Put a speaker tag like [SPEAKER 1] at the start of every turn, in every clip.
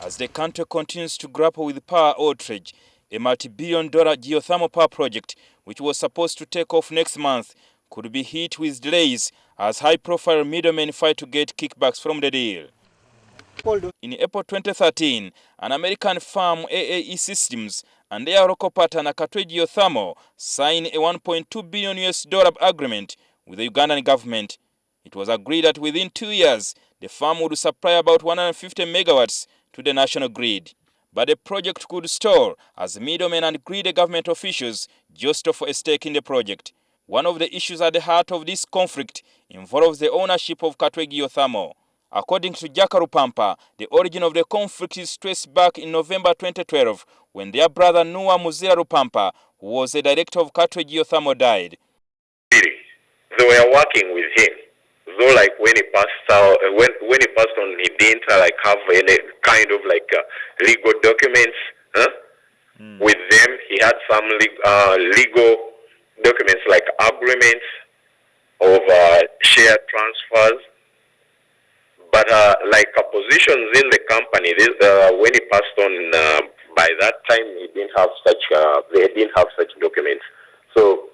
[SPEAKER 1] As the country continues to grapple with power outrage, a multi-billion-dollar geothermal power project, which was supposed to take off next month, could be hit with delays as high-profile middlemen fight to get kickbacks from the deal. In April 2013, an American firm, AAE Systems, and their local partner, Katwe Geo-thermal, signed a $1.2 billion agreement with the Ugandan government. It was agreed that within 2 years, the firm would supply about 150 megawatts to the national grid. But the project could stall as middlemen and greedy government officials jostle for a stake in the project. One of the issues at the heart of this conflict involves the ownership of Katwe Geo-thermal. According to Jack Rupampa, the origin of the conflict is traced back in November 2012 when their brother Noah Muzira Rupampa, who was the director of Katwe Geo-thermal, died.
[SPEAKER 2] They were working with him. So like when he passed out, when he passed on, he didn't like have any kind of like legal documents with them. He had some legal documents like agreements of share transfers. But like positions in the company, when he passed on, by that time he didn't have such. They didn't have such documents. So,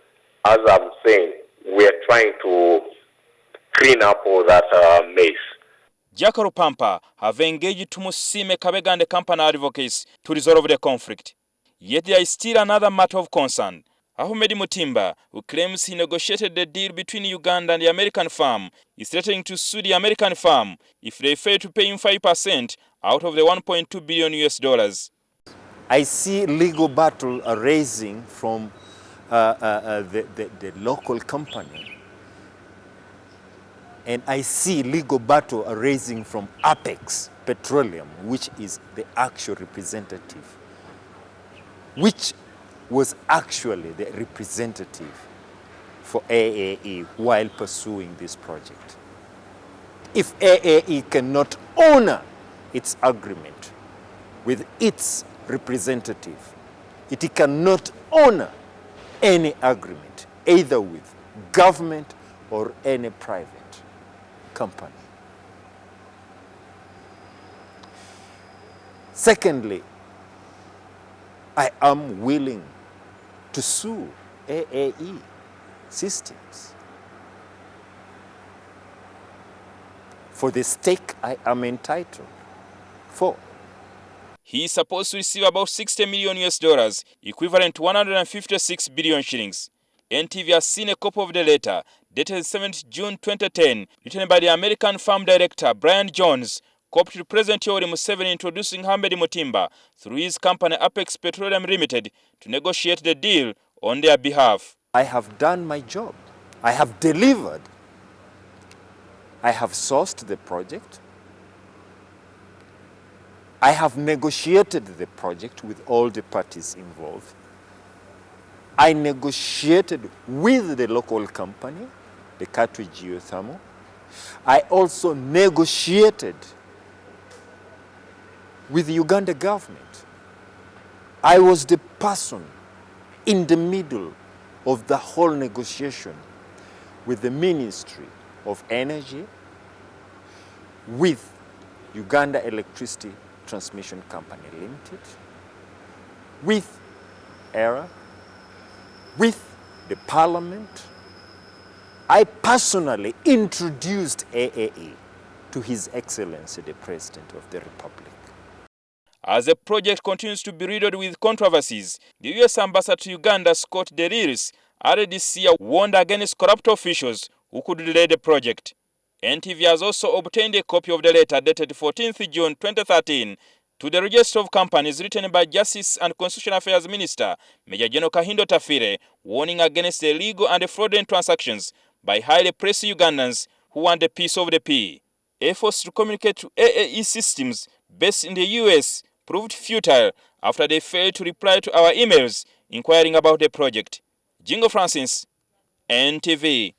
[SPEAKER 2] as I'm saying, we are trying to clean up all that mess.
[SPEAKER 1] Jack Rupampa have engaged Tumusime Kabega and the company advocates to resolve the conflict. Yet there is still another matter of concern. Ahmed Mutimba, who claims he negotiated the deal between Uganda and the American firm, is threatening to sue the American firm if they fail to pay him 5% out of the $1.2 billion.
[SPEAKER 3] I see legal battle arising from the local company, and I see legal battle arising from Apex Petroleum, which is the actual representative, which was actually the representative for AAE while pursuing this project. If AAE cannot honor its agreement with its representative, it cannot honor any agreement, either with government or any private company. Secondly, I am willing to sue AAE Systems for the stake I am entitled for.
[SPEAKER 1] He is supposed to receive about $60 million, equivalent to 156 billion shillings. NTV has seen a copy of the letter, dated 7th June 2010, written by the American farm director Brian Jones, copied to President Yoweri Museveni introducing Ahmed Mutimba through his company Apex Petroleum Limited to negotiate the deal on their behalf.
[SPEAKER 3] I have done my job. I have delivered. I have sourced the project. I have negotiated the project with all the parties involved. I negotiated with the local company, the Katwe Geo-thermal. I also negotiated with the Uganda government. I was the person in the middle of the whole negotiation with the Ministry of Energy, with Uganda Electricity Transmission Company Limited, with ERA, with the Parliament. I personally introduced AAE to His Excellency the President of the Republic.
[SPEAKER 1] As the project continues to be riddled with controversies, the U.S. Ambassador to Uganda, Scott DeLisi, earlier this year warned against corrupt officials who could delay the project. NTV has also obtained a copy of the letter dated 14th June 2013 to the Register of Companies written by Justice and Constitutional Affairs Minister Major General Kahindo Tafire, warning against the illegal and fraudulent transactions by highly pressed Ugandans who want a piece of the pie. Efforts to communicate to AAE Systems based in the U.S. proved futile after they failed to reply to our emails inquiring about the project. Jingo Francis, NTV.